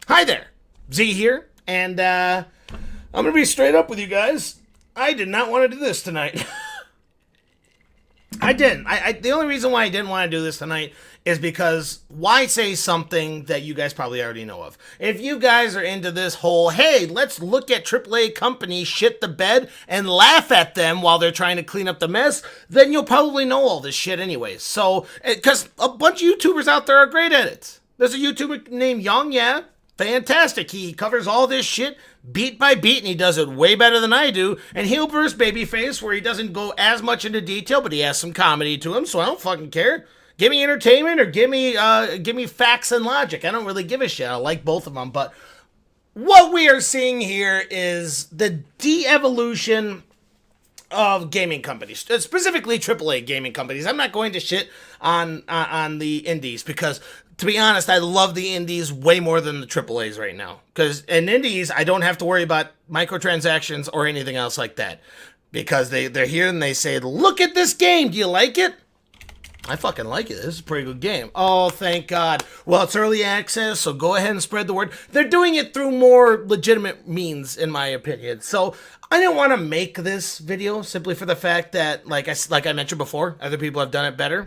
Hi there, Z here, and I'm gonna be straight up with you guys. I did not want to do this tonight. I didn't. The only reason why I didn't want to do this tonight is because why say something that you guys probably already know of? If you guys are into this whole, hey, let's look at AAA companies shit the bed and laugh at them while they're trying to clean up the mess, then you'll probably know all this shit anyways. So, because a bunch of YouTubers out there are great at it. There's a YouTuber named Young, yeah, fantastic. He covers all this shit beat by beat, and he does it way better than I do. And Heel vs. Babyface, where he doesn't go as much into detail, but he has some comedy to him, so I don't fucking care. Give me entertainment or give me facts and logic. I don't really give a shit. I like both of them, but what we are seeing here is the de-evolution of gaming companies, specifically AAA gaming companies. I'm not going to shit on the indies because, to be honest, I love the indies way more than the AAAs right now. Because in indies, I don't have to worry about microtransactions or anything else like that. Because they're here and they say, look at this game, do you like it? I fucking like it. This is a pretty good game. Oh, thank God. Well, it's early access, so go ahead and spread the word. They're doing it through more legitimate means, in my opinion. So I didn't want to make this video simply for the fact that, like I mentioned before, other people have done it better.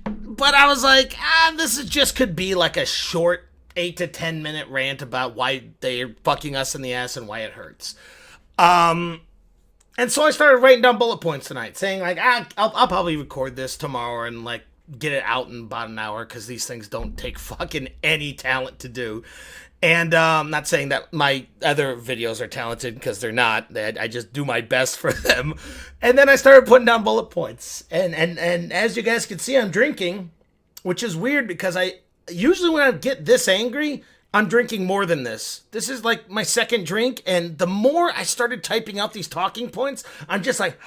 But I was like, this is just could be like a short 8 to 10 minute rant about why they're fucking us in the ass and why it hurts. And so I started writing down bullet points tonight, saying like, I'll probably record this tomorrow and like get it out in about an hour because these things don't take fucking any talent to do. And I'm not saying that my other videos are talented because they're not. I just do my best for them. And then I started putting down bullet points. And as you guys can see, I'm drinking, which is weird because I usually when I get this angry, I'm drinking more than this. This is like my second drink, and the more I started typing out these talking points, I'm just like,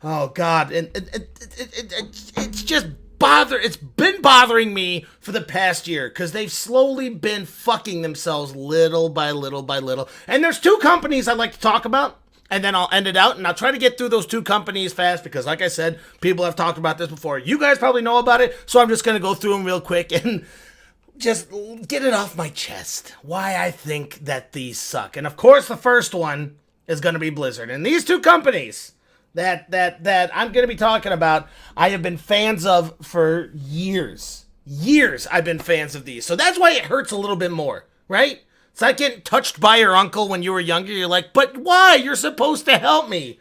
oh God. And it's just it's been bothering me for the past year because they've slowly been fucking themselves little by little by little. And there's two companies I'd like to talk about, and then I'll end it out, and I'll try to get through those two companies fast because, like I said, people have talked about this before. You guys probably know about it, so I'm just going to go through them real quick and just get it off my chest why I think that these suck. And of course, the first one is going to be Blizzard. And these two companies that I'm going to be talking about, I have been fans of for years. Years I've been fans of these. So that's why it hurts a little bit more, right? It's like getting touched by your uncle when you were younger. You're like, but why? You're supposed to help me.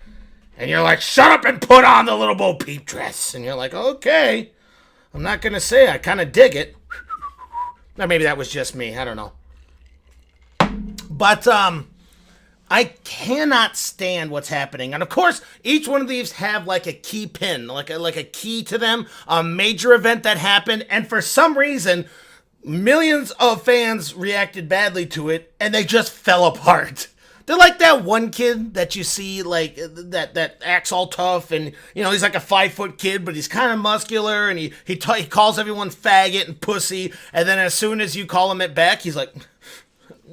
And you're like, shut up and put on the little Bo Peep dress. And you're like, okay. I'm not going to say I kind of dig it. Or maybe that was just me. I don't know. But I cannot stand what's happening. And of course, each one of these have like a key pin, like a key to them, a major event that happened. And for some reason, millions of fans reacted badly to it, and they just fell apart. They're like that one kid that you see, like, that acts all tough, and, you know, he's like a 5-foot kid, but he's kind of muscular, and he calls everyone faggot and pussy, and then as soon as you call him it back, he's like,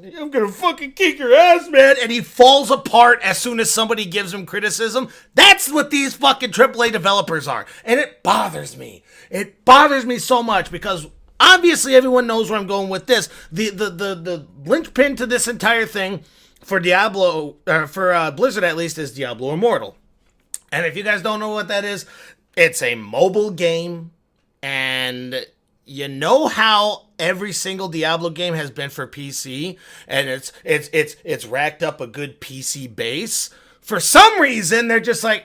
I'm gonna fucking kick your ass, man, and he falls apart as soon as somebody gives him criticism. That's what these fucking AAA developers are, and it bothers me. It bothers me so much, because obviously everyone knows where I'm going with this. The linchpin to this entire thing for Diablo, for Blizzard at least, is Diablo Immortal. And if you guys don't know what that is, it's a mobile game, and you know how every single Diablo game has been for PC, and it's racked up a good PC base. For some reason, they're just like,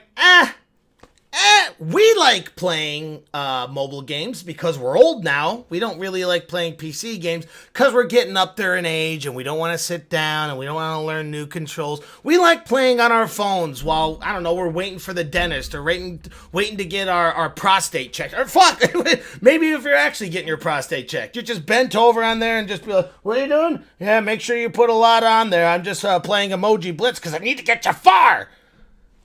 we like playing mobile games because we're old now. We don't really like playing PC games because we're getting up there in age and we don't want to sit down and we don't want to learn new controls. We like playing on our phones while, I don't know, we're waiting for the dentist or waiting to get our prostate checked. Or fuck, maybe if you're actually getting your prostate checked, you're just bent over on there and just be like, what are you doing? Yeah, make sure you put a lot on there. I'm just playing Emoji Blitz because I need to get you far.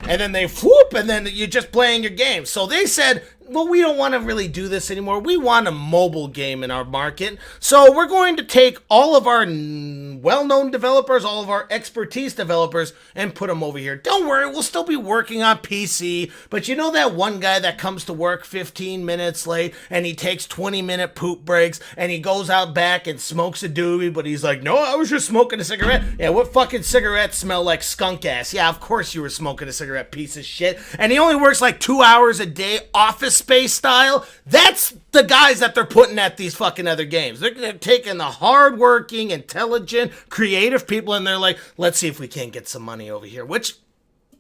And then they whoop, and then you're just playing your game. So they said, well, we don't want to really do this anymore. We want a mobile game in our market. So we're going to take all of our well-known developers, all of our expertise developers, and put them over here. Don't worry, we'll still be working on PC. But you know that one guy that comes to work 15 minutes late, and he takes 20-minute poop breaks, and he goes out back and smokes a doobie, but he's like, no, I was just smoking a cigarette. Yeah, what fucking cigarettes smell like skunk ass? Yeah, of course you were smoking a cigarette, piece of shit. And he only works like 2 hours a day, office space style. That's the guys that they're putting at these fucking other games. They're taking the hardworking, intelligent, creative people, and they're like, let's see if we can't get some money over here, which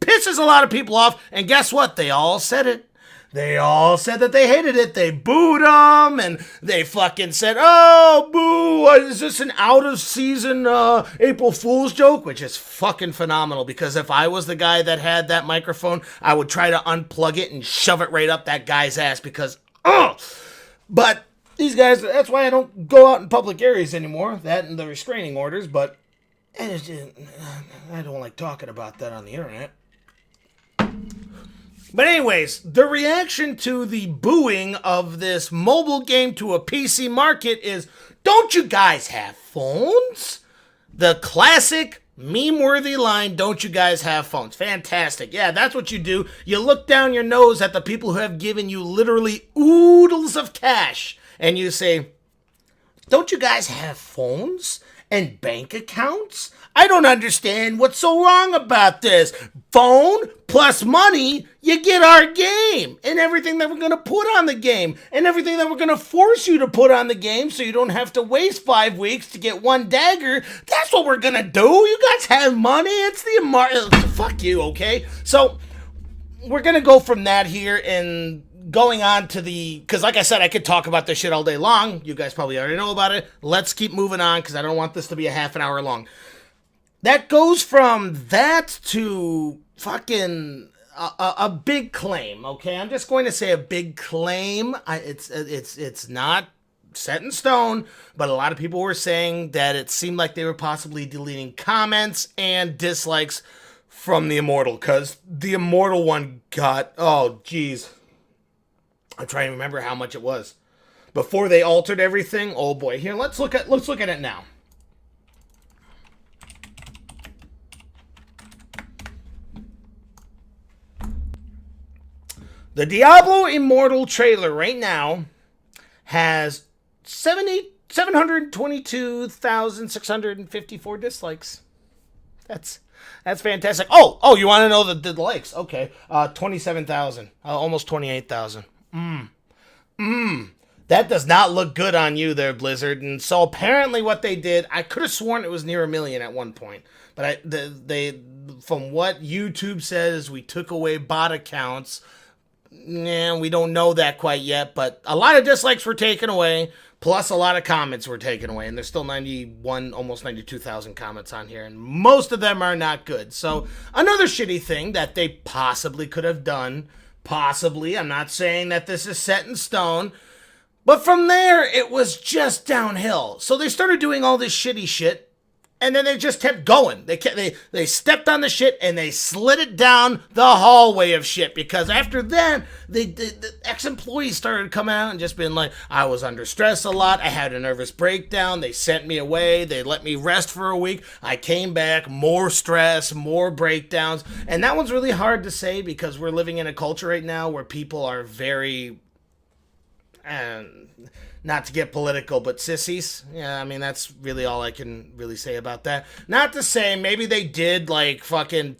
pisses a lot of people off. And guess what? They all said it. They all said that they hated it. They booed them, and they fucking said, oh, boo, is this an out-of-season April Fool's joke? Which is fucking phenomenal, because if I was the guy that had that microphone, I would try to unplug it and shove it right up that guy's ass, because, but these guys, that's why I don't go out in public areas anymore, that and the restraining orders, but I don't like talking about that on the internet. But anyways, the reaction to the booing of this mobile game to a PC market is, don't you guys have phones? The classic meme-worthy line, don't you guys have phones? Fantastic. Yeah, that's what you do. You look down your nose at the people who have given you literally oodles of cash, and you say, don't you guys have phones and bank accounts? I don't understand what's so wrong about this. Phone plus money, you get our game and everything that we're going to put on the game and everything that we're going to force you to put on the game so you don't have to waste 5 weeks to get one dagger. That's what we're going to do. You guys have money. It's the fuck you, okay? So we're going to go from that here and going on to because like I said, I could talk about this shit all day long. You guys probably already know about it. Let's keep moving on because I don't want this to be a half an hour long. That goes from that to fucking a big claim, okay? I'm just going to say a big claim. It's not set in stone, but a lot of people were saying that it seemed like they were possibly deleting comments and dislikes from the Immortal, because the Immortal one got, oh, geez. I'm trying to remember how much it was. Before they altered everything, oh boy. Here, let's look at it now. The Diablo Immortal trailer right now has 722,654 dislikes. That's fantastic. Oh, you want to know the likes? Okay, 27,000, almost 28,000. That does not look good on you there, Blizzard. And so apparently what they did, I could have sworn it was near 1 million at one point, but they from what YouTube says, we took away bot accounts. Yeah, we don't know that quite yet, but a lot of dislikes were taken away, plus a lot of comments were taken away, and there's still 91, almost 92,000 comments on here, and most of them are not good. So another shitty thing that they possibly could have done, I'm not saying that this is set in stone, but from there, it was just downhill. So they started doing all this shitty shit, and then they just kept going. They stepped on the shit and they slid it down the hallway of shit, because after then, the ex-employees started coming out and just being like, I was under stress a lot. I had a nervous breakdown. They sent me away. They let me rest for a week. I came back, more stress, more breakdowns. And that one's really hard to say because we're living in a culture right now where people are very... not to get political, but sissies. Yeah, I mean, that's really all I can really say about that. Not to say maybe they did, like, fucking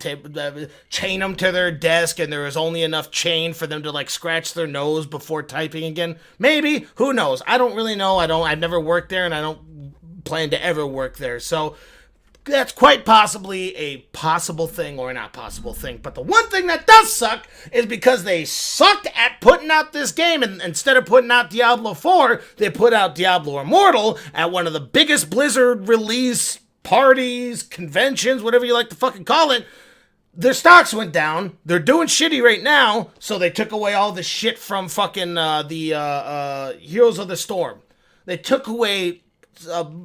chain them to their desk and there was only enough chain for them to, like, scratch their nose before typing again. Maybe. Who knows? I don't really know. I've never worked there, and I don't plan to ever work there. So that's quite possibly a possible thing, or not possible thing. But the one thing that does suck is because they sucked at putting out this game, and instead of putting out Diablo 4, they put out Diablo Immortal at one of the biggest Blizzard release parties, conventions, whatever you like to fucking call it. Their stocks went down. They're doing shitty right now, so they took away all the shit from fucking the Heroes of the Storm. They took away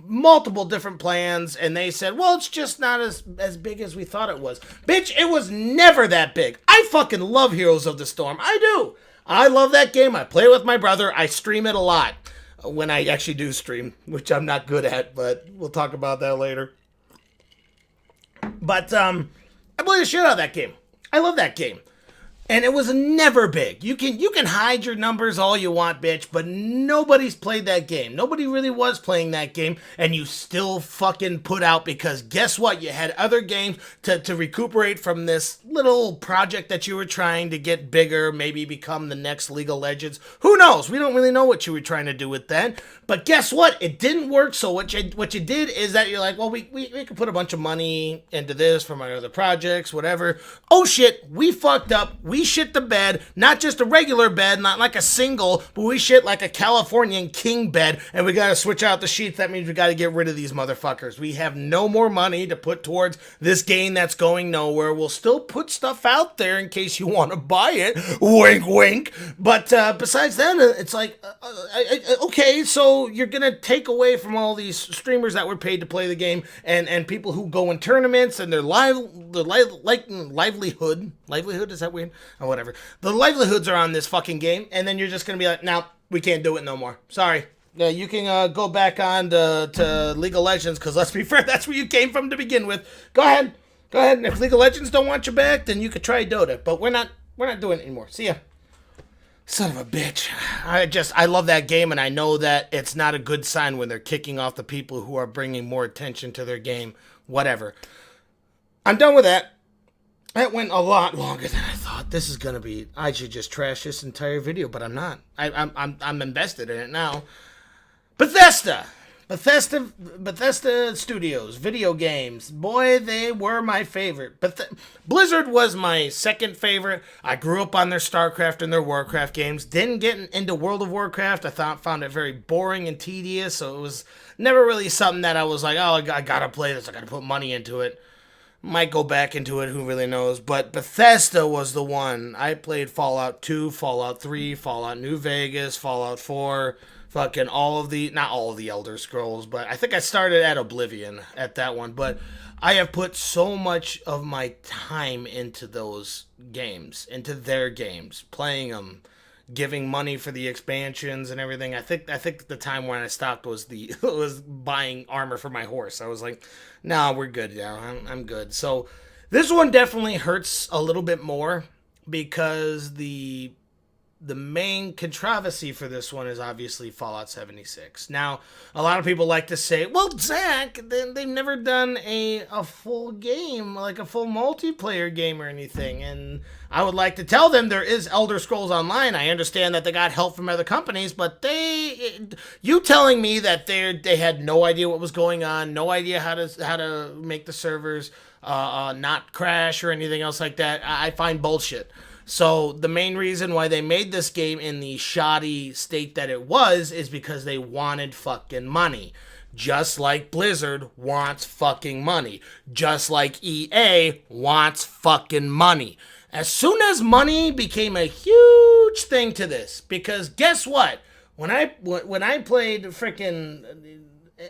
multiple different plans, and they said, well, it's just not as big as we thought it was. Bitch, it was never that big. I fucking love Heroes of the Storm. I do. I love that game. I play with my brother. I stream it a lot when I actually do stream, which I'm not good at, but we'll talk about that later. But I play the shit out of that game. I love that game. And it was never big. You can hide your numbers all you want, bitch, but nobody's played that game. Nobody really was playing that game, and you still fucking put out because guess what? You had other games to recuperate from this little project that you were trying to get bigger, maybe become the next League of Legends. Who knows? We don't really know what you were trying to do with that. But guess what? It didn't work, so what you did is that you're like, well, we could put a bunch of money into this from our other projects, whatever. Oh shit, we fucked up. We shit the bed, not just a regular bed, not like a single, but we shit like a Californian king bed, and we gotta switch out the sheets. That means we gotta get rid of these motherfuckers. We have no more money to put towards this game that's going nowhere. We'll still put stuff out there in case you want to buy it. Wink, wink. But besides that, it's like, okay, so you're gonna take away from all these streamers that were paid to play the game, and people who go in tournaments, and their livelihood, is that weird? Or whatever. The livelihoods are on this fucking game, and then you're just gonna be like, no, we can't do it no more. Sorry. You can go back on to League of Legends, because let's be fair, that's where you came from to begin with. Go ahead. And if League of Legends don't want you back, then you could try Dota. But we're not doing it anymore. See ya. Son of a bitch. I love that game, and I know that it's not a good sign when they're kicking off the people who are bringing more attention to their game. Whatever. I'm done with that. That went a lot longer than I thought. This is gonna be. I should just trash this entire video, but I'm not. I'm invested in it now. Bethesda Studios, video games. Boy, they were my favorite. Blizzard was my second favorite. I grew up on their StarCraft and their Warcraft games. Didn't get into World of Warcraft. I found it very boring and tedious. So it was never really something that I was like, oh, I gotta play this. I gotta put money into it. Might go back into it, who really knows. But Bethesda was the one. I played Fallout 2, Fallout 3, Fallout New Vegas, Fallout 4, fucking not all of the Elder Scrolls, but I think I started at Oblivion at that one. But I have put so much of my time into those games, into their games, playing them, giving money for the expansions and everything. I think the time when I stopped was was buying armor for my horse. I was like, nah, we're good now. I'm good. So this one definitely hurts a little bit more because the main controversy for this one is obviously Fallout 76. Now, a lot of people like to say, well, Zach, they've never done a full game, like a full multiplayer game or anything. And I would like to tell them there is Elder Scrolls Online. I understand that they got help from other companies, but you telling me that they had no idea what was going on, no idea how to make the servers not crash or anything else like that, I find bullshit. So the main reason why they made this game in the shoddy state that it was is because they wanted fucking money. Just like Blizzard wants fucking money. Just like EA wants fucking money. As soon as money became a huge thing to this, because guess what? When I played freaking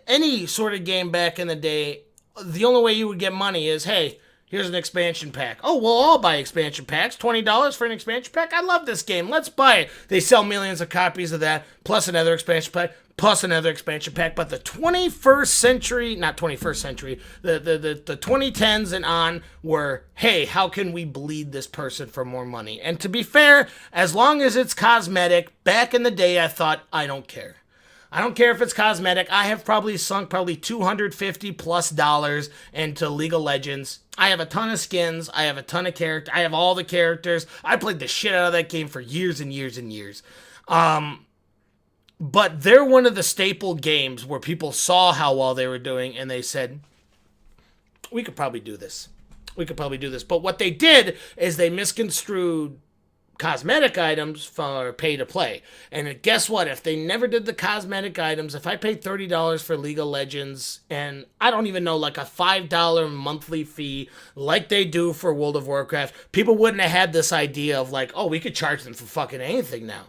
any sort of game back in the day, the only way you would get money is, hey, here's an expansion pack. Oh, we'll all buy expansion packs. $20 for an expansion pack? I love this game. Let's buy it. They sell millions of copies of that, plus another expansion pack, plus another expansion pack. But the 21st century, not 21st century, the 2010s and on were, hey, how can we bleed this person for more money? And to be fair, as long as it's cosmetic, back in the day I thought, I don't care. I don't care if it's cosmetic. I have probably sunk $250 plus into League of Legends. I have a ton of skins. I have a ton of characters. I have all the characters. I played the shit out of that game for years and years and years. But they're one of the staple games where people saw how well they were doing and they said, we could probably do this. But what they did is they misconstrued cosmetic items for pay to play. And guess what? If they never did the cosmetic items, if I paid $30 for League of Legends and I don't even know, like a $5 monthly fee like they do for World of Warcraft, people wouldn't have had this idea of like, oh, we could charge them for fucking anything now.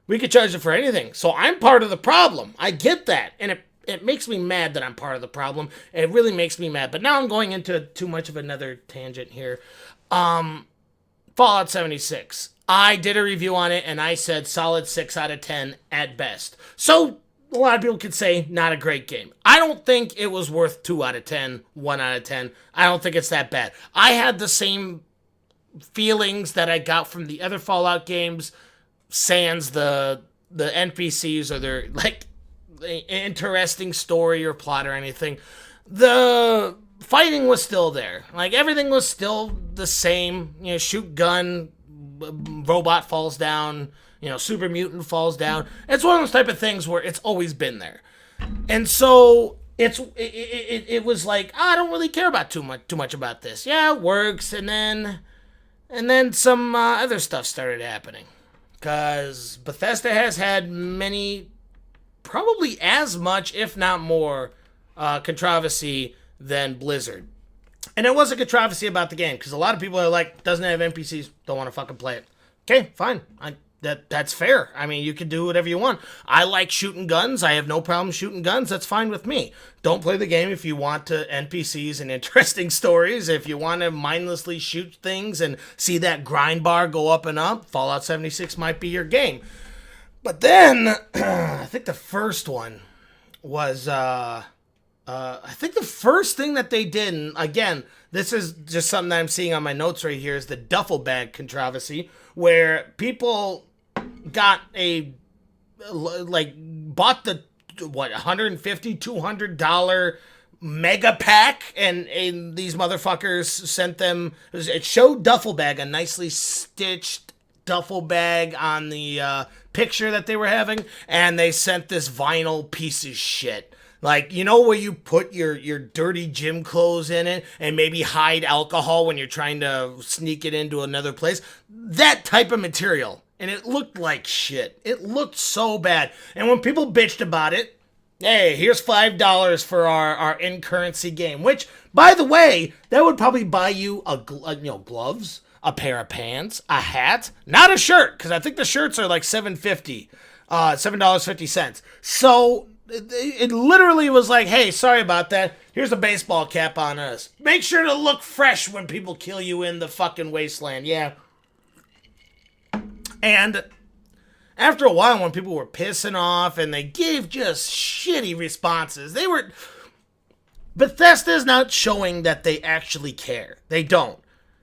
We could charge them for anything. So I'm part of the problem. I get that. And it makes me mad that I'm part of the problem. It really makes me mad. But now I'm going into too much of another tangent here. Fallout 76. I did a review on it, and I said solid 6 out of 10 at best. So a lot of people could say not a great game. I don't think it was worth 2 out of 10, 1 out of 10. I don't think it's that bad. I had the same feelings that I got from the other Fallout games, sans the NPCs or their like interesting story or plot or anything. The fighting was still there. Like everything was still the same. You know, shoot gun, robot falls down, you know, super mutant falls down. It's one of those type of things where it's always been there. And so it was like, I don't really care about too much about this. Yeah, it works, and then some other stuff started happening. Because Bethesda has had many, probably as much, if not more, controversy than Blizzard. And it was a controversy about the game, because a lot of people are like, doesn't have NPCs, don't want to fucking play it. Okay, fine. That's fair. I mean, you can do whatever you want. I like shooting guns. I have no problem shooting guns. That's fine with me. Don't play the game if you want to NPCs and interesting stories. If you want to mindlessly shoot things and see that grind bar go up and up, Fallout 76 might be your game. But then, I think the first one was, I think the first thing that they did, and again, this is just something that I'm seeing on my notes right here, is the duffel bag controversy, where people got bought the, $150, $200 mega pack, and these motherfuckers sent them, it showed duffel bag, a nicely stitched duffel bag on the picture that they were having, and they sent this vinyl piece of shit. Like, you know where you put your dirty gym clothes in it and maybe hide alcohol when you're trying to sneak it into another place? That type of material. And it looked like shit. It looked so bad. And when people bitched about it, hey, here's $5 for our in-currency game. Which, by the way, that would probably buy you gloves, a pair of pants, a hat, not a shirt, because I think the shirts are like $7.50. So it literally was like, hey, sorry about that. Here's a baseball cap on us. Make sure to look fresh when people kill you in the fucking wasteland. Yeah. And after a while, when people were pissing off and they gave just shitty responses, Bethesda's not showing that they actually care. They don't.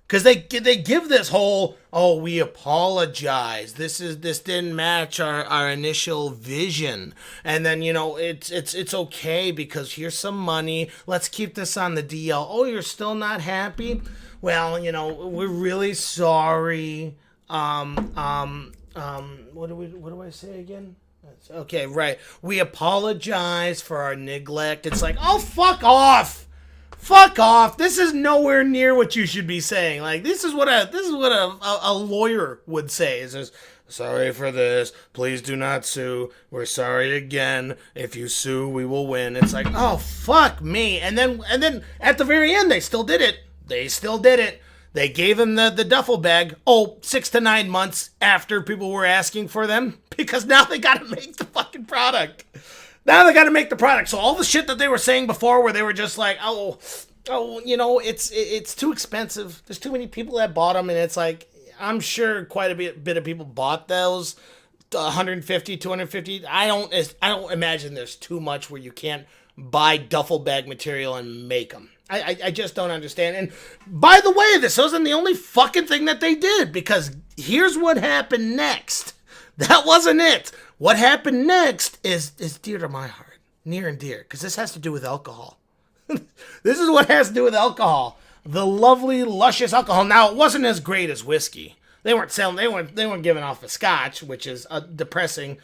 Because they give this whole, oh, we apologize. This didn't match our initial vision. And then, you know, it's okay because here's some money. Let's keep this on the DL. Oh, you're still not happy? Well, you know, we're really sorry. What do I say again? Okay, right. We apologize for our neglect. It's like, oh, fuck off. Fuck off. This is nowhere near what you should be saying. Like, this is what a lawyer would say. Is just, sorry for this. Please do not sue. We're sorry again. If you sue, we will win. It's like, oh, fuck me. And then at the very end, they still did it. They gave him the duffel bag, 6 to 9 months after people were asking for them, because now they got to make the fucking product. Now they got to make the product. So all the shit that they were saying before, where they were just like, oh, you know, it's too expensive. There's too many people that bought them, and it's like, I'm sure quite a bit of people bought those, 150, 250. I don't imagine there's too much where you can't buy duffel bag material and make them. I just don't understand. And by the way, this wasn't the only fucking thing that they did, because here's what happened next. That wasn't it. What happened next is dear to my heart, near and dear, because this has to do with alcohol. This is what has to do with alcohol. The lovely, luscious alcohol. Now, it wasn't as great as whiskey. They weren't giving off a scotch, which is depressing.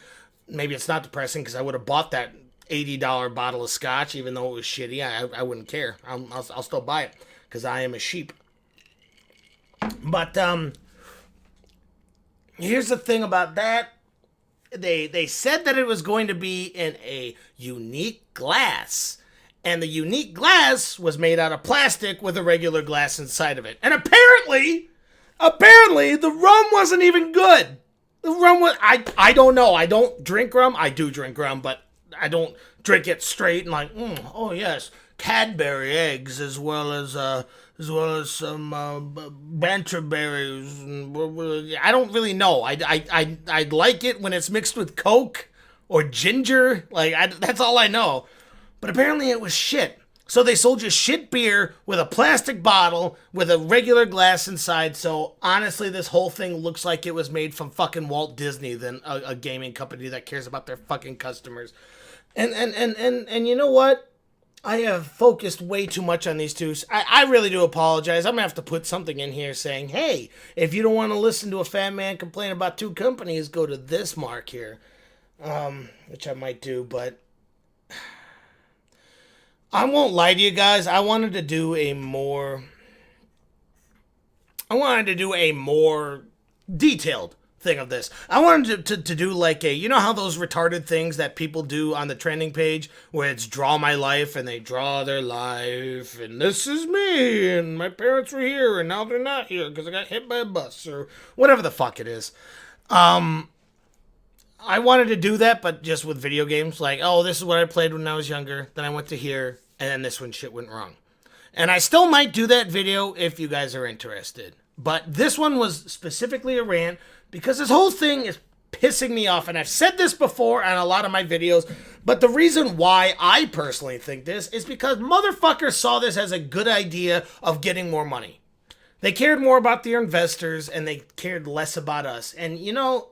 Maybe it's not depressing, because I would have bought that $80 bottle of scotch, even though it was shitty. I wouldn't care. I'll still buy it, because I am a sheep. But here's the thing about that. They said that it was going to be in a unique glass. And the unique glass was made out of plastic with a regular glass inside of it. And apparently, the rum wasn't even good. The rum was, I don't know. I don't drink rum. I do drink rum, but I don't drink it straight and like, oh yes, Cadbury eggs, as well as some banter berries. I don't really know. I like it when it's mixed with Coke or ginger. That's all I know. But apparently it was shit. So they sold you shit beer with a plastic bottle with a regular glass inside. So honestly, this whole thing looks like it was made from fucking Walt Disney than a gaming company that cares about their fucking customers. And you know what? I have focused way too much on these two. I really do apologize. I'm going to have to put something in here saying, hey, if you don't want to listen to a fat man complain about two companies, go to this mark here. Which I might do, but I won't lie to you guys. I wanted to do a more detailed thing of this. I wanted to do like you know how those retarded things that people do on the trending page where it's draw my life and they draw their life and this is me and my parents were here and now they're not here because I got hit by a bus or whatever the fuck it is. I wanted to do that, but just with video games. Like, oh, this is what I played when I was younger. Then I went to here, and then this one shit went wrong. And I still might do that video if you guys are interested. But this one was specifically a rant because this whole thing is pissing me off. And I've said this before on a lot of my videos. But the reason why I personally think this is because motherfuckers saw this as a good idea of getting more money. They cared more about their investors, and they cared less about us. And, you know,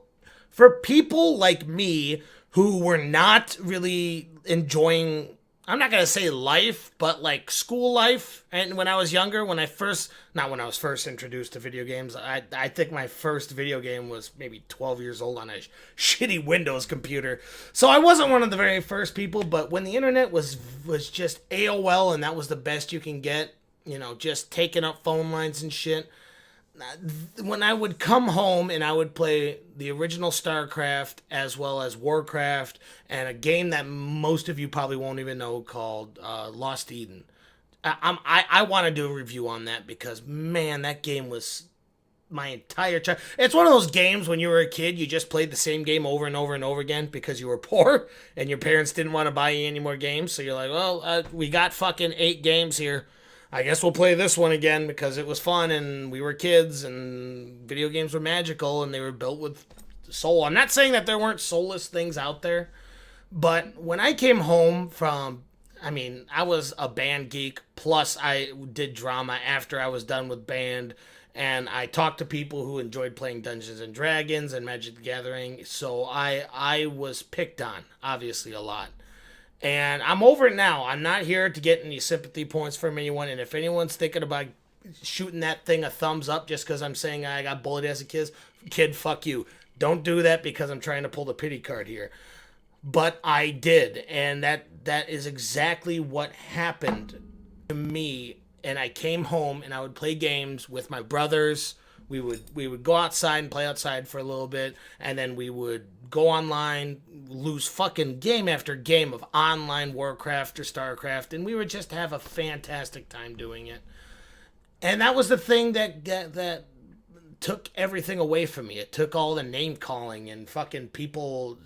for people like me who were not really enjoying, I'm not going to say life, but like school life. And when I was younger, not when I was first introduced to video games, I think my first video game was maybe 12 years old on a shitty Windows computer. So I wasn't one of the very first people, but when the internet was just AOL and that was the best you can get, you know, just taking up phone lines and shit. When I would come home and I would play the original StarCraft as well as Warcraft and a game that most of you probably won't even know called Lost Eden. I want to do a review on that because, man, that game was my entire child. It's one of those games when you were a kid, you just played the same game over and over and over again because you were poor and your parents didn't want to buy you any more games. So you're like, well, we got fucking 8 games here. I guess we'll play this one again because it was fun and we were kids and video games were magical and they were built with soul. I'm not saying that there weren't soulless things out there, but when I came home from, I was a band geek, plus I did drama after I was done with band, and I talked to people who enjoyed playing Dungeons and Dragons and Magic the Gathering, so I was picked on, obviously, a lot. And I'm over it now. I'm not here to get any sympathy points from anyone. And if anyone's thinking about shooting that thing a thumbs up just because I'm saying I got bullied as a kid, fuck you. Don't do that because I'm trying to pull the pity card here. But I did. And that is exactly what happened to me. And I came home and I would play games with my brothers. We would go outside and play outside for a little bit, and then we would go online, lose fucking game after game of online Warcraft or StarCraft, and we would just have a fantastic time doing it. And that was the thing that took everything away from me. It took all the name calling and fucking people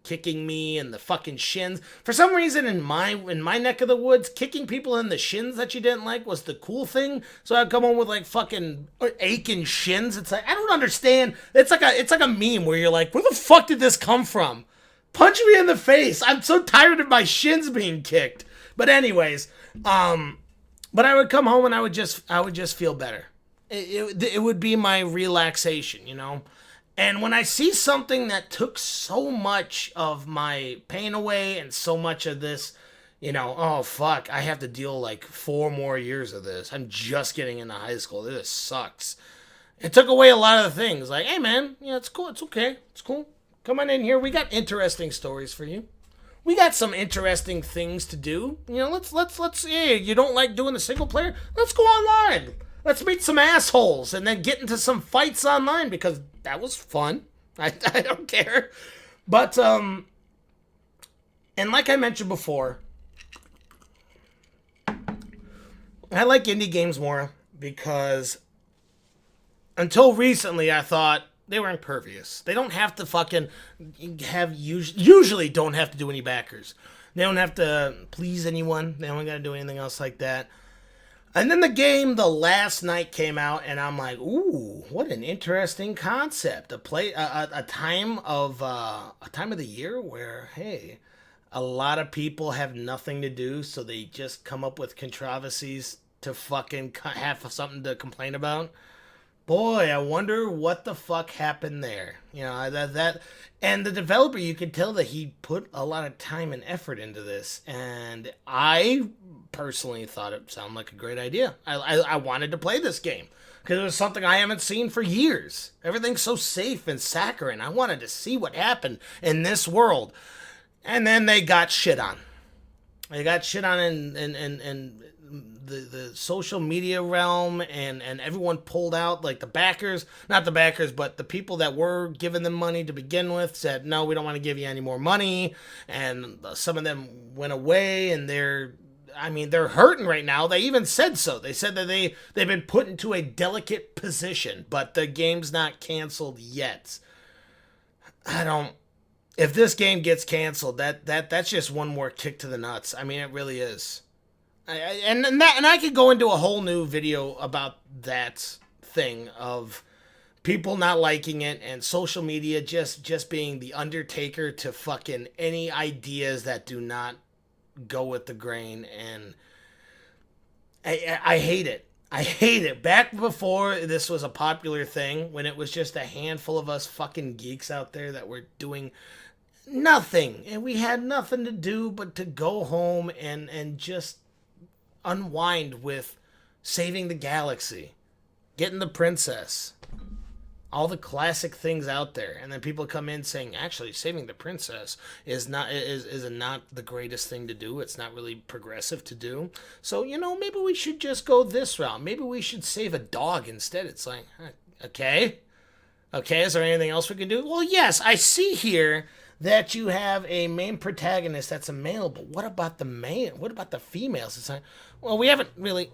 kicking me and the fucking shins. For some reason in my neck of the woods, kicking people in the shins that you didn't like was the cool thing. So I'd come home with like fucking aching shins. It's like, I don't understand. It's like a meme where you're like, where the fuck did this come from? Punch me in the face. I'm so tired of my shins being kicked. But anyways, but I would come home and I would just feel better. It would be my relaxation, you know? And when I see something that took so much of my pain away and so much of this, you know, oh, fuck, I have to deal like 4 more years of this. I'm just getting into high school. This sucks. It took away a lot of the things. Like, hey, man, yeah, it's cool. It's okay. It's cool. Come on in here. We got interesting stories for you. We got some interesting things to do. You know, let's, hey, you don't like doing the single player? Let's go online. Let's meet some assholes and then get into some fights online because that was fun. I don't care. But, and like I mentioned before, I like indie games more because until recently I thought they were impervious. They don't have to fucking usually don't have to do any backers. They don't have to please anyone. They don't got to do anything else like that. And then the game, The Last Night, came out, and I'm like, ooh, what an interesting concept. A time of the year where, hey, a lot of people have nothing to do, so they just come up with controversies to fucking have something to complain about. Boy, I wonder what the fuck happened there. You know, and the developer, you could tell that he put a lot of time and effort into this, and I personally thought it sounded like a great idea. I wanted to play this game because it was something I haven't seen for years. Everything's so safe and saccharine. I wanted to see what happened in this world, and then they got shit on. They got shit on in the social media realm, and everyone pulled out. Like the backers, not the backers, but the people that were giving them money to begin with said, no, we don't want to give you any more money. And some of them went away, and they're hurting right now. They even said so. They said that they've been put into a delicate position, but the game's not canceled yet. If this game gets canceled, that's just one more kick to the nuts. I mean, it really is. And I could go into a whole new video about that thing of people not liking it and social media just being the undertaker to fucking any ideas that do not go with the grain. And I hate it. I hate it. Back before this was a popular thing, when it was just a handful of us fucking geeks out there that were doing nothing, and we had nothing to do but to go home and just unwind with saving the galaxy, getting the princess, all the classic things out there. And then people come in saying, actually, saving the princess is not the greatest thing to do. It's not really progressive to do. So, maybe we should just go this route. Maybe we should save a dog instead. It's like, okay, is there anything else we can do? Well, yes, I see here that you have a main protagonist that's a male, but what about the male? What about the females? It's like, well, we haven't really...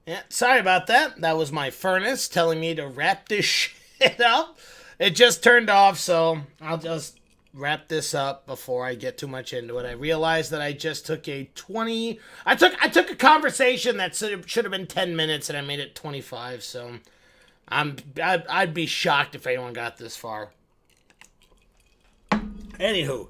Yeah, sorry about that. That was my furnace telling me to wrap this shit up. It just turned off, so I'll just wrap this up before I get too much into it. I realized that I just took I took a conversation that should have been 10 minutes, and I made it 25, so I'd be shocked if anyone got this far. Anywho,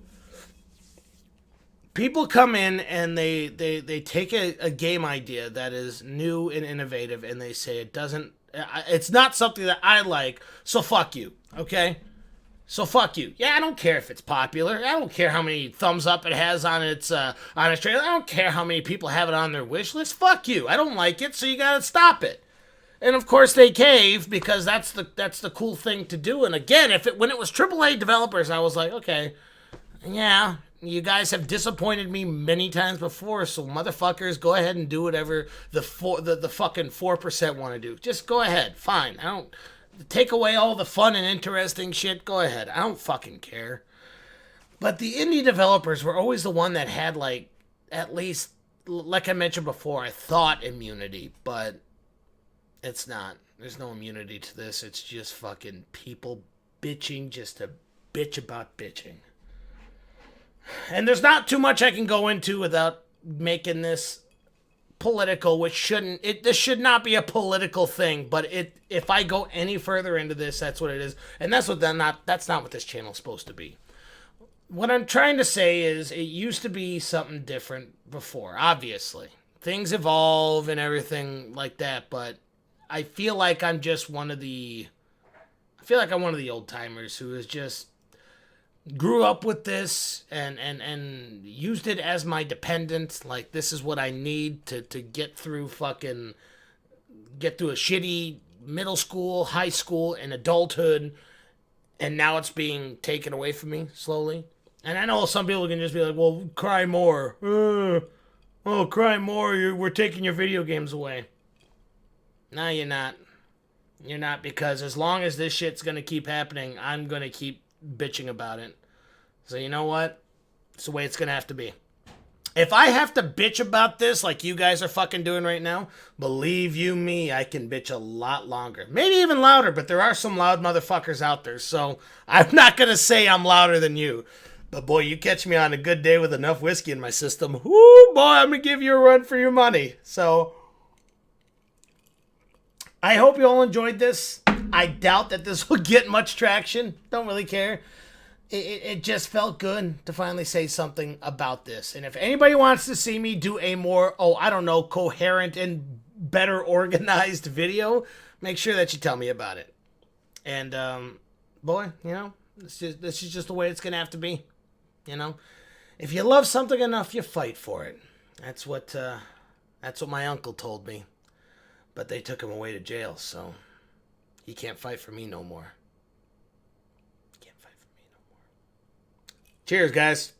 people come in and they take a game idea that is new and innovative, and they say it's not something that I like, so fuck you, okay? So fuck you. Yeah, I don't care if it's popular. I don't care how many thumbs up it has on its trailer. I don't care how many people have it on their wish list. Fuck you. I don't like it, so you gotta stop it. And of course they cave, because that's the cool thing to do. And again, when it was AAA developers, I was like, okay, yeah, you guys have disappointed me many times before, so motherfuckers, go ahead and do whatever the fucking 4% want to do. Just go ahead, fine. I don't take away all the fun and interesting shit. Go ahead, I don't fucking care. But the indie developers were always the one that had, like, at least, like I mentioned before, I thought immunity, but it's not. There's no immunity to this. It's just fucking people bitching just to bitch about bitching. And there's not too much I can go into without making this political, which this should not be a political thing, but if I go any further into this, that's what it is. And that's not what this channel is supposed to be. What I'm trying to say is it used to be something different before, obviously. Things evolve and everything like that, but I feel like I'm one of the old timers who has just grew up with this and used it as my dependent. Like, this is what I need to get through a shitty middle school, high school, and adulthood. And now it's being taken away from me slowly. And I know some people can just be like, well, cry more. Oh, cry more. We're taking your video games away. No, you're not. You're not, because as long as this shit's going to keep happening, I'm going to keep bitching about it. So you know what? It's the way it's going to have to be. If I have to bitch about this like you guys are fucking doing right now, believe you me, I can bitch a lot longer. Maybe even louder, but there are some loud motherfuckers out there, so I'm not going to say I'm louder than you. But boy, you catch me on a good day with enough whiskey in my system. Whoo, boy, I'm going to give you a run for your money. So I hope you all enjoyed this. I doubt that this will get much traction. Don't really care. It just felt good to finally say something about this. And if anybody wants to see me do a more, coherent and better organized video, make sure that you tell me about it. And, boy, this is just the way it's going to have to be. If you love something enough, you fight for it. That's what my uncle told me. But they took him away to jail, so he can't fight for me no more. Cheers, guys.